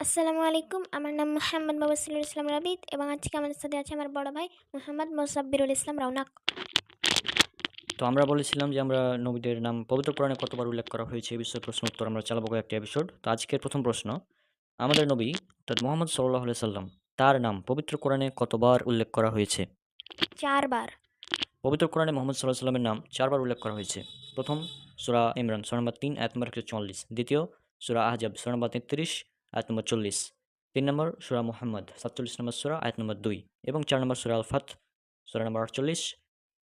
আসসালামু আলাইকুম। আমার নাম মোহাম্মদ মুবাসসিরুল ইসলাম রাবিত এবং আজকে আমাদের সাথে আছে আমার বড় ভাই মোহাম্মদ মোসাব্বিরুল ইসলাম রৌনক। তো আমরা বলেছিলাম যে আমরা নবীদের নাম পবিত্র কোরআনে কতবার উল্লেখ করা হয়েছে এই বিষয়ে প্রশ্ন উত্তর আমরা চালাবো একটা এপিসোড। তো আজকের প্রথম প্রশ্ন, আমাদের নবী অর্থাৎ মোহাম্মদ সাল্লাল্লাহু আলাইহি সাল্লাম তার নাম পবিত্র কোরআনে কতবার উল্লেখ করা হয়েছে? 4 বার। পবিত্র কোরআনে মোহাম্মদ সাল্লাল্লাহু আলাইহি সাল্লামের নাম 4বার উল্লেখ করা হয়েছে। প্রথম সূরা ইমরান সূরা নম্বর 3 আয়াত নম্বর 144, দ্বিতীয় সূরা আহজাব সূরা নম্বর 33 আয়াত নম্বর 40, 3 নম্বর সূরা মুহাম্মদ 47 নম্বর সূরা আয়াত নম্বর 2 এবং 4 নম্বর সূরা আল ফাত সূরা নম্বর 48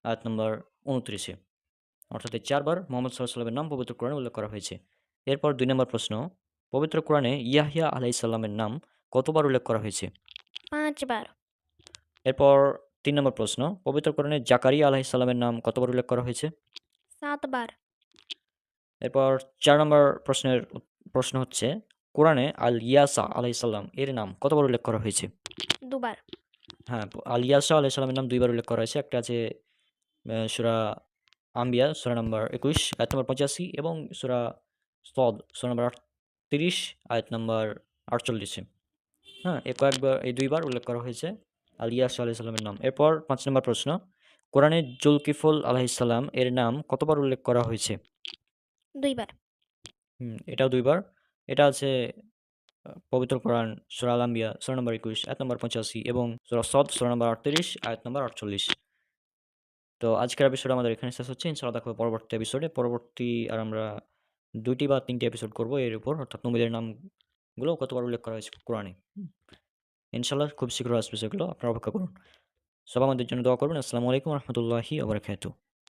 আয়াত নম্বর 29। অর্থাৎ এই 4 বার মুহাম্মদ সাল্লাল্লাহু আলাইহি সাল্লামের নাম পবিত্র কোরআনে উল্লেখ করা হয়েছে। এরপর 2 নম্বর প্রশ্ন, পবিত্র কোরআনে ইয়াহইয়া আলাইহিস সালামের নাম কতবার উল্লেখ করা হয়েছে? 5 বার। এরপর 3 নম্বর প্রশ্ন, পবিত্র কোরআনে জাকারিয়া আলাইহিস সালামের নাম কতবার উল্লেখ করা হয়েছে? 7 বার। এরপর 4 নম্বর প্রশ্ন হচ্ছে, কোরআনে আল ইয়াসা আলাইহিস সালাম এর নাম কতবার উল্লেখ করা হয়েছে? 2 বার। হ্যাঁ, আল ইয়াসা আলাইহিস সালামের নাম 2 বার উল্লেখ করা হয়েছে। একটা আছে সূরা আম্বিয়া সূরা নাম্বার 21 আয়াত নম্বর 85 এবং সূরা সদ সূরা নাম্বার 30 আয়াত নাম্বার 48 এ। হ্যাঁ, এই 2 বার উল্লেখ করা হয়েছে আল ইয়াসা আলাইহিস সালামের নাম। এরপর 5 নম্বর প্রশ্ন, কোরআনে জুলকিফল আলাইহিস সালাম এর নাম কতবার উল্লেখ করা হয়েছে? 2 বার। এটাও 2 বার। এটা আছে পবিত্র কোরআন সূরা আল আম্বিয়া সূরা নাম্বার 21 আয়াত নাম্বার 85 এবং সূরা সদ সূরা নাম্বার 38 আয়াত নাম্বার 48। তো আজকের এপিসোড আমাদের এখানে শেষ হচ্ছে। ইনশাআল্লাহ দেখা হবে পরবর্তী এপিসোডে। আর আমরা ২ টি বা ৩ টি এপিসোড করব এর উপর, অর্থাৎ নবীদের নামগুলো কতবার উল্লেখ করা হয়েছে কোরআনে। ইনশাআল্লাহ খুব শীঘ্রই আসবে সেগুলো। আপনারা অপেক্ষা করুন। সবাই আমাদের জন্য দোয়া করবেন। আসসালামু আলাইকুম ওয়া রাহমাতুল্লাহি ওয়া বারাকাতুহু।